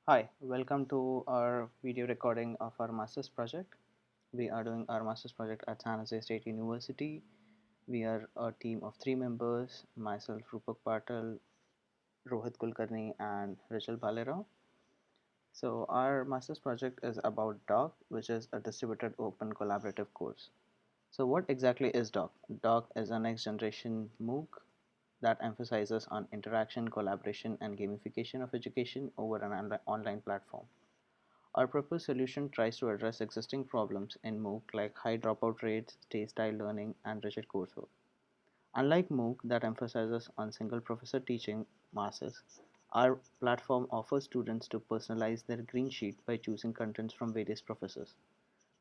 Hi, welcome to our video recording of our master's project. We are doing our master's project at San Jose State University. We are a team of 3 members, myself, Rupak Patel, Rohit Kulkarni, and Rachel Bhalera. So our master's project is about DOCC, which is a distributed open collaborative course. So what exactly is DOCC? DOCC is a next generation MOOC that emphasizes on interaction, collaboration, and gamification of education over an online platform. Our proposed solution tries to address existing problems in MOOC like high dropout rates, stay-style learning, and rigid coursework. Unlike MOOC that emphasizes on single professor teaching masses, our platform offers students to personalize their green sheet by choosing contents from various professors.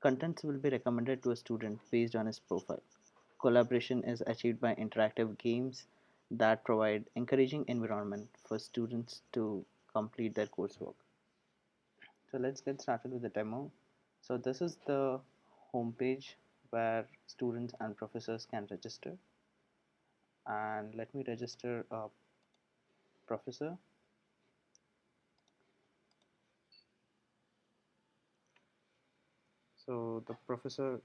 Contents will be recommended to a student based on his profile. Collaboration is achieved by interactive games that provide encouraging environment for students to complete their coursework. So let's get started with the demo. So this is the homepage where students and professors can register. And let me register a professor. So the professor,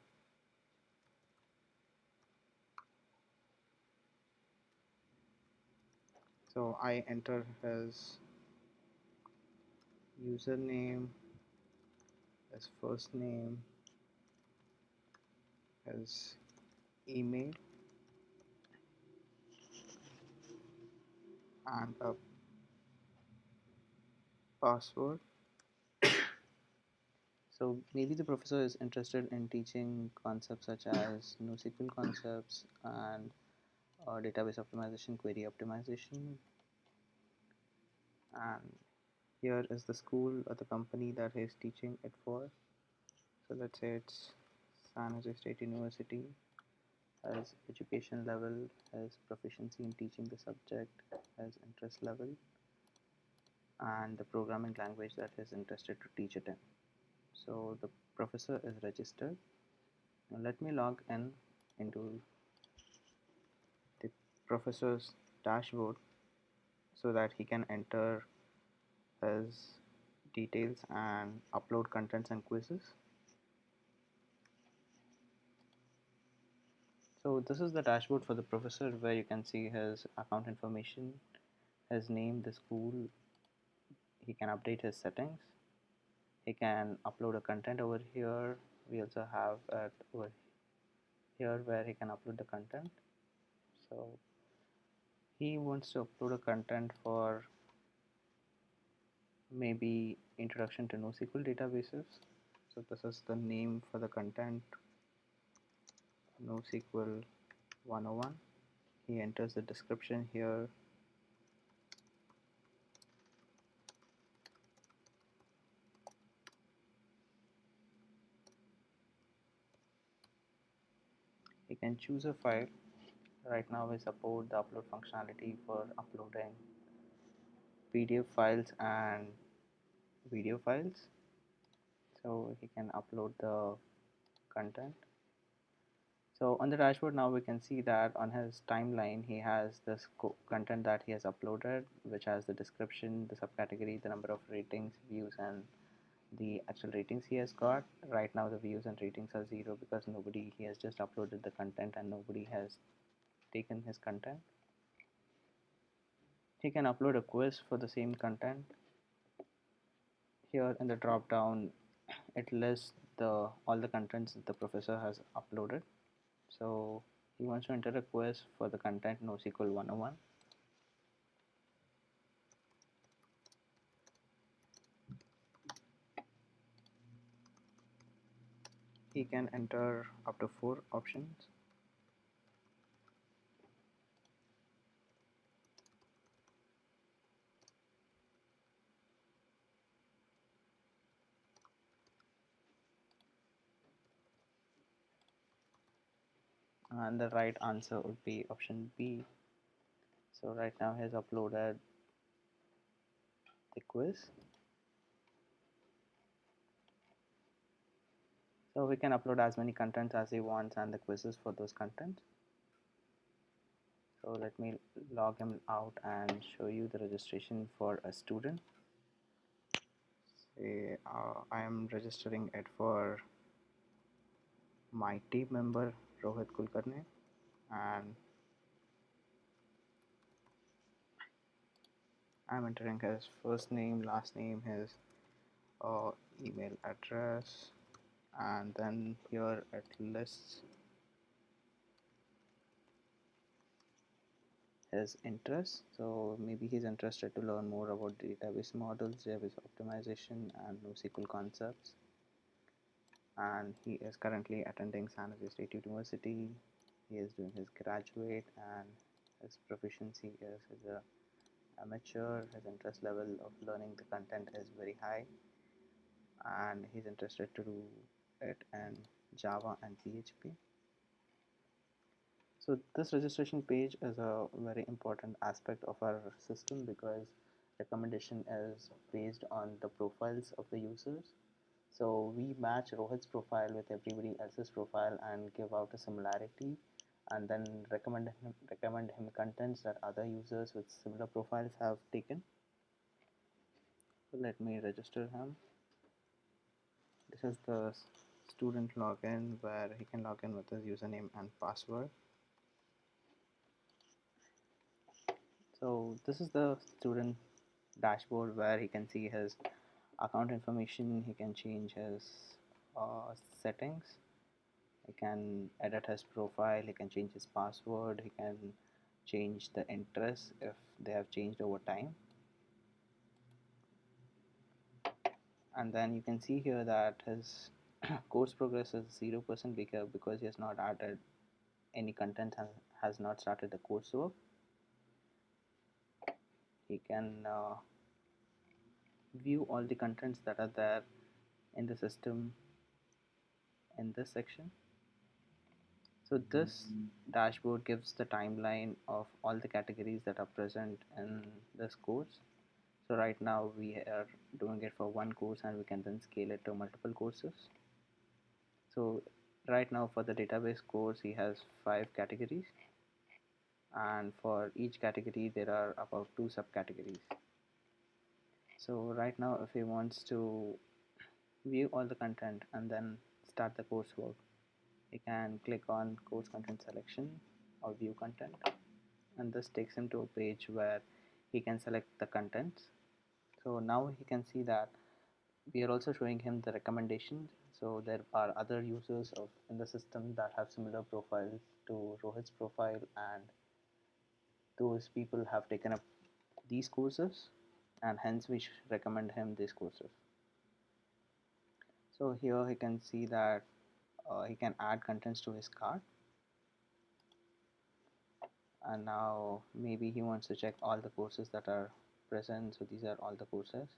so I enter his username, his first name, his email, and a password. So maybe the professor is interested in teaching concepts such as NoSQL concepts and database optimization, query optimization, and here is the school or the company that he's teaching it for. So let's say it's San Jose State University, has education level, has proficiency in teaching the subject, has interest level, and the programming language that he's interested to teach it in. So the professor is registered. Now let me log in into the professor's dashboard so that he can enter his details and upload contents and quizzes. So this is the dashboard for the professor where you can see his account information, his name, the school. He can update his settings. He can upload a content over here. We also have it over here where he can upload the content. So he wants to upload a content for maybe introduction to NoSQL databases. So this is the name for the content, NoSQL 101. He enters the description here. He can choose a file. Right now we support the upload functionality for uploading PDF files and video files. So he can upload the content. So on the dashboard now we can see that on his timeline he has this content that he has uploaded, which has the description, the subcategory, the number of ratings, views, and the actual ratings he has got. Right now the views and ratings are 0 because he has just uploaded the content and nobody has taken his content. He can upload a quiz for the same content. Here in the drop down it lists the all the contents that the professor has uploaded. So he wants to enter a quiz for the content NoSQL 101. He can enter up to 4 options. And the right answer would be option B. So right now he has uploaded the quiz. So we can upload as many contents as he wants and the quizzes for those contents. So let me log him out and show you the registration for a student. Okay, I am registering it for my team member Rohit Kulkarni, and I'm entering his first name, last name, his uh, email address, and then here it lists his interests. So maybe he's interested to learn more about database models, database optimization, and NoSQL concepts. And he is currently attending San Jose State University. He is doing his graduate, and his proficiency is as a amateur. His interest level of learning the content is very high, and he's interested to do it in Java and PHP. So this registration page is a very important aspect of our system because recommendation is based on the profiles of the users. So we match Rohit's profile with everybody else's profile and give out a similarity, and then recommend him contents that other users with similar profiles have taken. So let me register him. This is the student login where he can log in with his username and password. So this is the student dashboard where he can see his account information. He can change his settings. He can edit his profile. He can change his password. He can change the interests if they have changed over time. And then you can see here that his course progress is 0% because he has not added any content and has not started the coursework. He can view all the contents that are there in the system in this section. So this dashboard gives the timeline of all the categories that are present in this course. So right now we are doing it for one course, and we can then scale it to multiple courses. So right now for the database course he has 5 categories, and for each category there are about 2 subcategories. So right now if he wants to view all the content and then start the coursework, he can click on course content selection or view content, and this takes him to a page where he can select the contents. So now he can see that we are also showing him the recommendations. So there are other users in the system that have similar profiles to Rohit's profile, and those people have taken up these courses, and hence we recommend him these courses. So here he can see that he can add contents to his cart, and now maybe he wants to check all the courses that are present. So these are all the courses.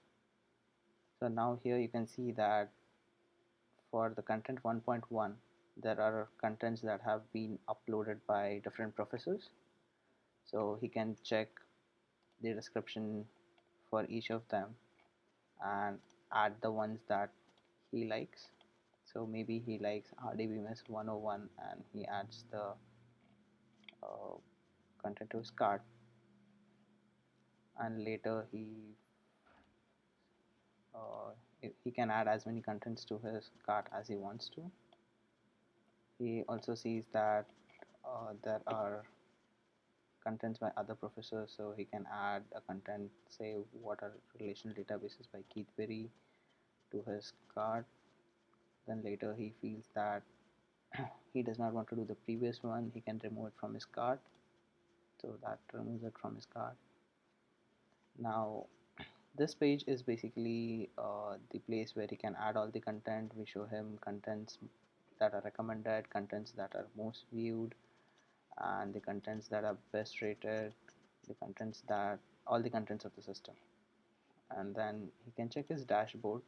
So now here you can see that for the content 1.1 there are contents that have been uploaded by different professors, so he can check the description for each of them and add the ones that he likes. So maybe he likes RDBMS 101 and he adds the uh, content to his cart, and later uh, he can add as many contents to his cart as he wants to. He also sees that there are contents by other professors, so he can add a content, say what are relational databases by Keith Berry, to his cart. Then later he feels that he does not want to do the previous one, he can remove it from his cart, so that removes it from his cart. Now this page is basically the place where he can add all the content. We show him contents that are recommended, contents that are most viewed, and the contents that are best rated, the contents that all the contents of the system. And then he can check his dashboard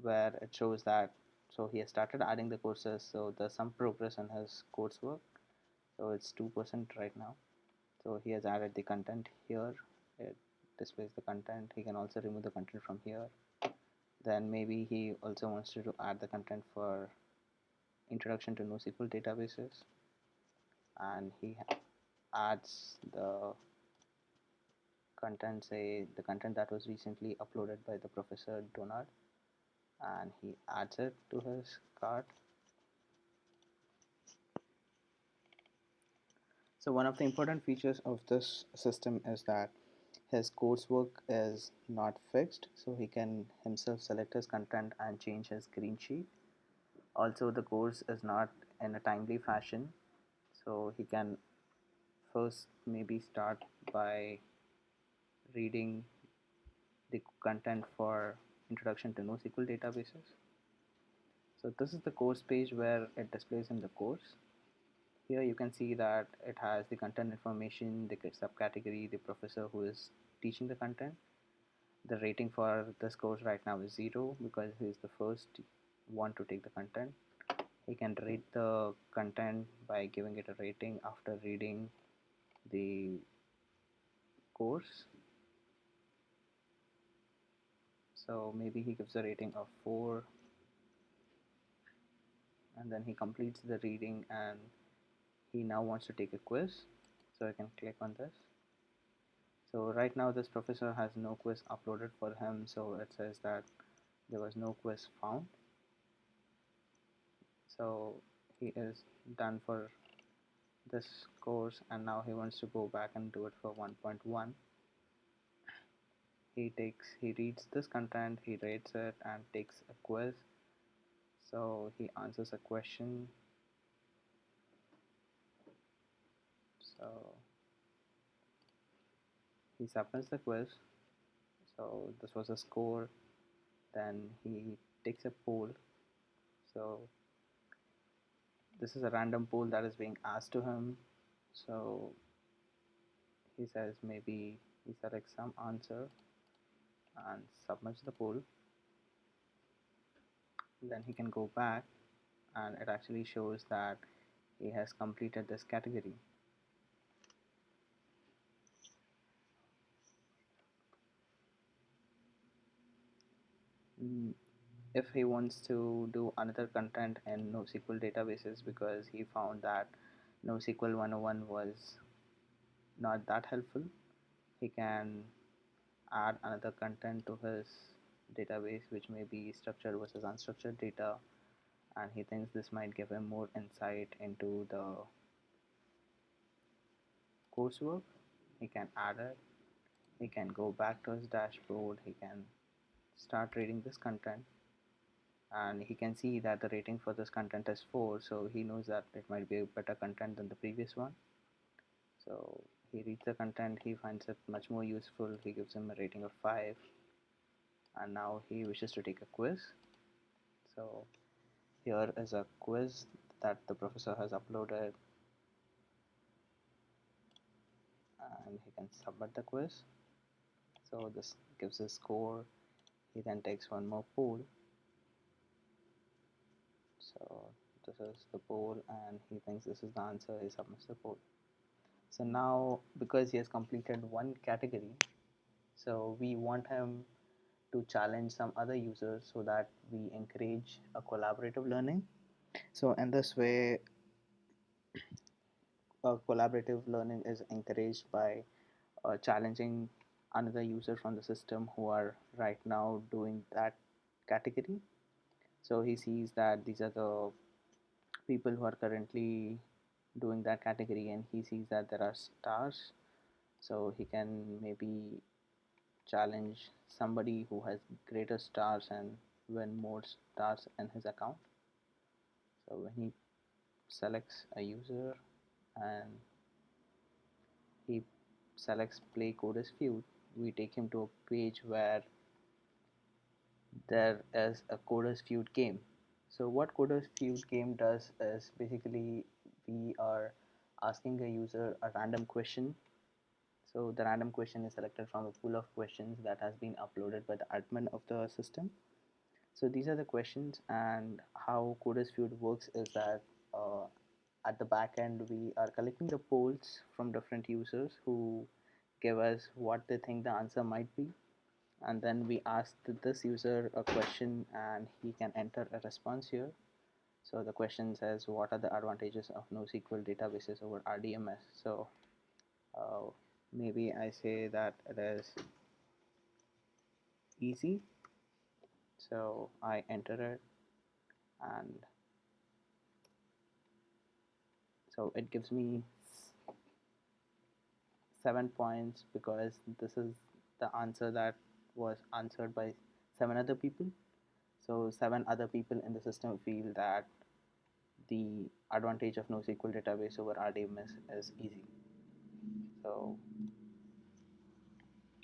where it shows that so he has started adding the courses, so there's some progress in his coursework. So it's 2% right now. So he has added the content here, it displays the content. He can also remove the content from here. Then maybe he also wants to add the content for introduction to NoSQL databases, and he adds the content, say the content that was recently uploaded by the Professor Donald, and he adds it to his cart. So one of the important features of this system is that his coursework is not fixed, so he can himself select his content and change his green sheet. Also, the course is not in a timely fashion, so he can first maybe start by reading the content for Introduction to NoSQL Databases. So this is the course page where it displays in the course. Here you can see that it has the content information, the subcategory, the professor who is teaching the content. The rating for this course right now is 0 because he is the first one to take the content. He can rate the content by giving it a rating after reading the course. So maybe he gives a rating of 4, and then he completes the reading and he now wants to take a quiz. So I can click on this. So right now this professor has no quiz uploaded for him, so it says that there was no quiz found. So he is done for this course, and now he wants to go back and do it for 1.1. He reads this content, he rates it and takes a quiz. So he answers a question. So he submits the quiz. So this was a score. Then he takes a poll. So this is a random poll that is being asked to him. So he says maybe he selects some answer and submits the poll. Then he can go back and it actually shows that he has completed this category. If he wants to do another content in NoSQL databases because he found that NoSQL 101 was not that helpful, he can add another content to his database, which may be structured versus unstructured data, and he thinks this might give him more insight into the coursework. He can add it. He can go back to his dashboard. He can start reading this content, and he can see that the rating for this content is 4, so he knows that it might be a better content than the previous one. So he reads the content, he finds it much more useful, he gives him a rating of 5, and now he wishes to take a quiz. So here is a quiz that the professor has uploaded, and he can submit the quiz. So this gives a score. He then takes one more poll. So this is the poll and he thinks this is the answer. He submits the poll. So now because he has completed one category, so we want him to challenge some other users so that we encourage a collaborative learning. So in this way, collaborative learning is encouraged by challenging another user from the system who are right now doing that category. So he sees that these are the people who are currently doing that category, and he sees that there are stars, so he can maybe challenge somebody who has greater stars and win more stars in his account. So when he selects a user and he selects play coders feud, we take him to a page where there is a coders feud game. So what coders feud game does is basically we are asking a user a random question. So the random question is selected from a pool of questions that has been uploaded by the admin of the system. So these are the questions, and how coders feud works is that at the back end we are collecting the polls from different users who give us what they think the answer might be, and then we ask this user a question and he can enter a response here. So the question says, what are the advantages of NoSQL databases over RDMS? So uh, maybe I say that it is easy. So I enter it, and so it gives me 7 points because this is the answer that was answered by 7 other people. So 7 other people in the system feel that the advantage of NoSQL database over RDMS is easy. So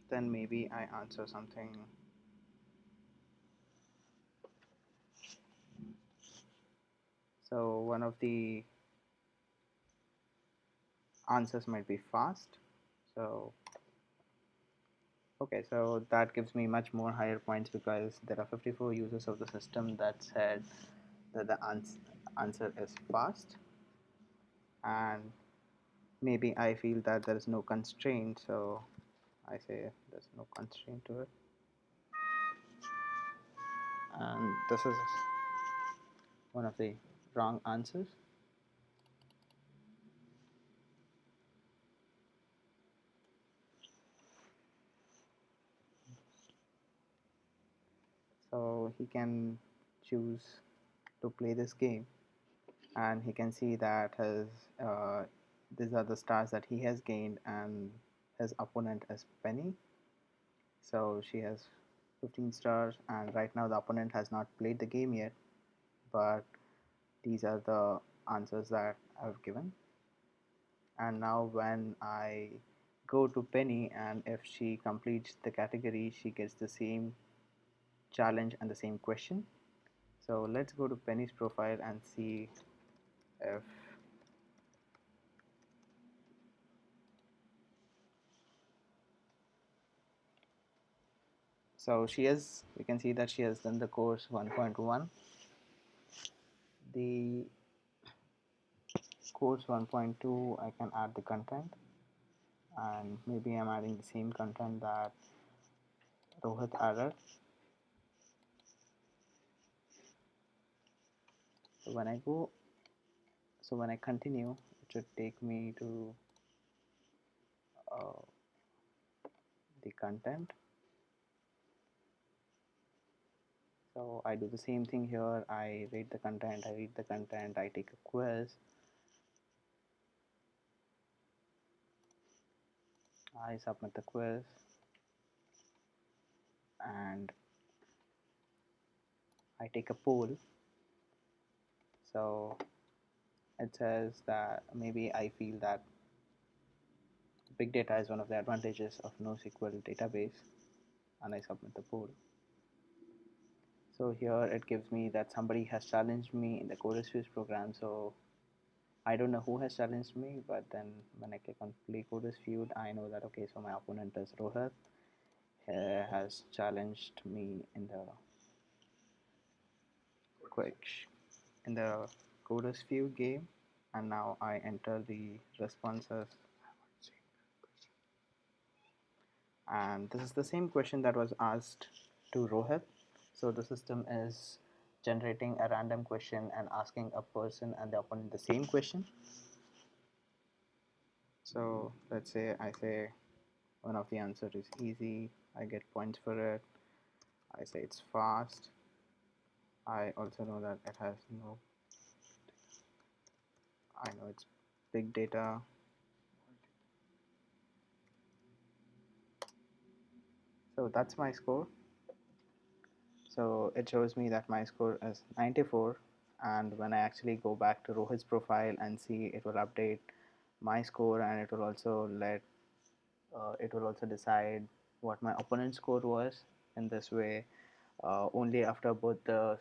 then maybe I answer something. So one of the answers might be fast. So okay, so that gives me much more higher points because there are 54 users of the system that said that the answer is fast, and maybe I feel that there is no constraint, so I say there's no constraint to it, and this is one of the wrong answers. So he can choose to play this game, and he can see that his these are the stars that he has gained, and his opponent is Penny. So she has 15 stars, and right now the opponent has not played the game yet, but these are the answers that I've given. And now when I go to Penny, and if she completes the category, she gets the same challenge and the same question. So let's go to Penny's profile and see if so she has, we can see that she has done the course 1.1. The course 1.2, I can add the content, and maybe I'm adding the same content that Rohit added. So when I go, so when I continue, it should take me to uh, the content. So I do the same thing here. I read the content, I take a quiz, I submit the quiz, and I take a poll. So it says that maybe I feel that big data is one of the advantages of NoSQL database, and I submit the poll. So here it gives me that somebody has challenged me in the Chorus Fuse program. So I don't know who has challenged me, but then when I click on play Coders feud, I know that okay, so my opponent is Rohit, has challenged me in the quick in the Coders feud game, and now I enter the responses, and this is the same question that was asked to Rohit. So the system is generating a random question and asking a person and the opponent the same question. So let's say I say one of the answer is easy, I get points for it. I say it's fast. I also know that it has no, I know it's big data. So that's my score. So it shows me that my score is 94, and when I actually go back to Rohit's profile and see, it will update my score, and it will also it will also decide what my opponent's score was. In this way, only after both the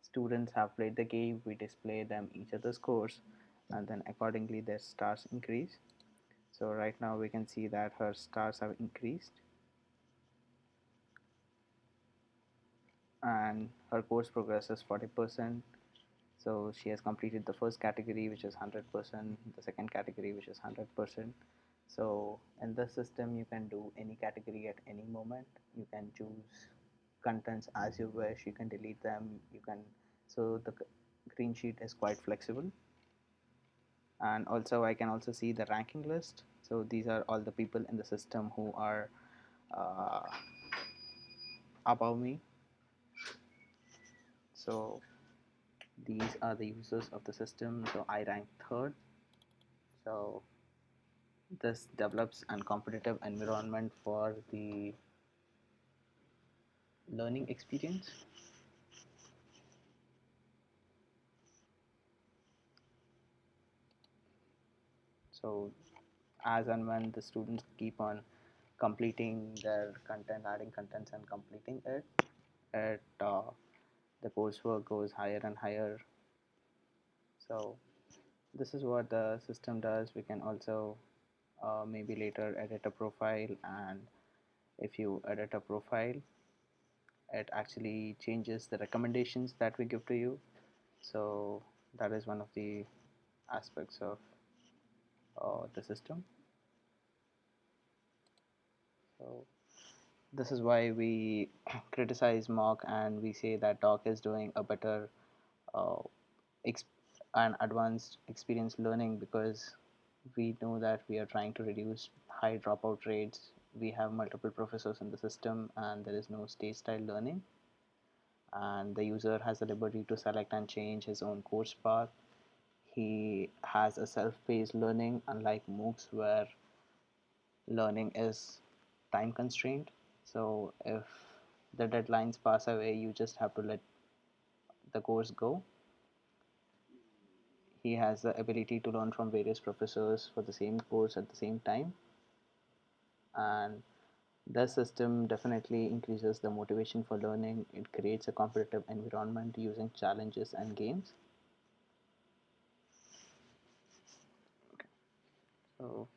students have played the game, we display them each other's scores, and then accordingly their stars increase. So right now we can see that her stars have increased, and her course progress is 40%. So she has completed the first category, which is 100%, the second category, which is 100%. So in this system, you can do any category at any moment. You can choose contents as you wish. You can delete them. You can, so the green sheet is quite flexible. And also I can also see the ranking list. So these are all the people in the system who are uh, above me. So these are the users of the system. So I rank third. So this develops a competitive environment for the learning experience. So as and when the students keep on completing their content, adding contents and completing it, the coursework goes higher and higher. So this is what the system does. We can also maybe later edit a profile, and if you edit a profile, it actually changes the recommendations that we give to you. So that is one of the aspects of the system. So this is why we criticize mock and we say that doc is doing a better uh, and advanced experience learning, because we know that we are trying to reduce high dropout rates. We have multiple professors in the system and there is no stage style learning, and the user has the liberty to select and change his own course path. He has a self-paced learning, unlike MOOCs where learning is time constrained. So if the deadlines pass away, you just have to let the course go. He has the ability to learn from various professors for the same course at the same time, and the system definitely increases the motivation for learning. It creates a competitive environment using challenges and games. So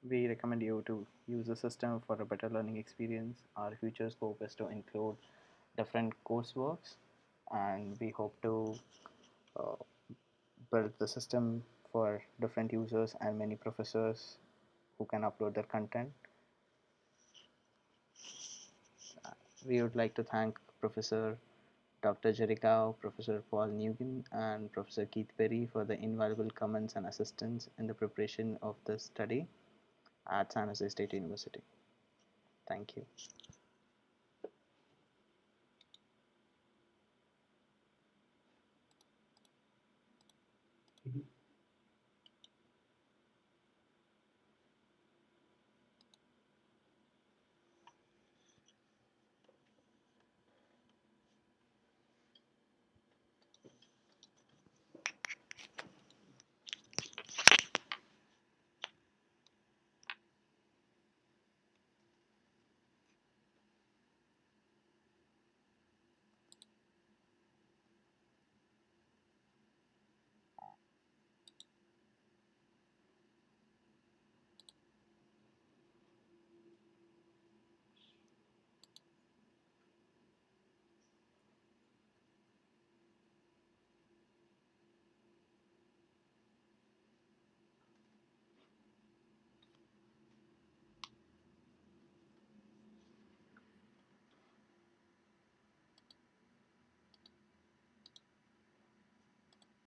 we recommend you to use the system for a better learning experience. Our future scope is to include different courseworks, and we hope to uh, build the system for different users and many professors who can upload their content. We would like to thank Professor Dr. Jericao, Professor Paul Nugent, and Professor Keith Perry for the invaluable comments and assistance in the preparation of this study at San Jose State University. Thank you.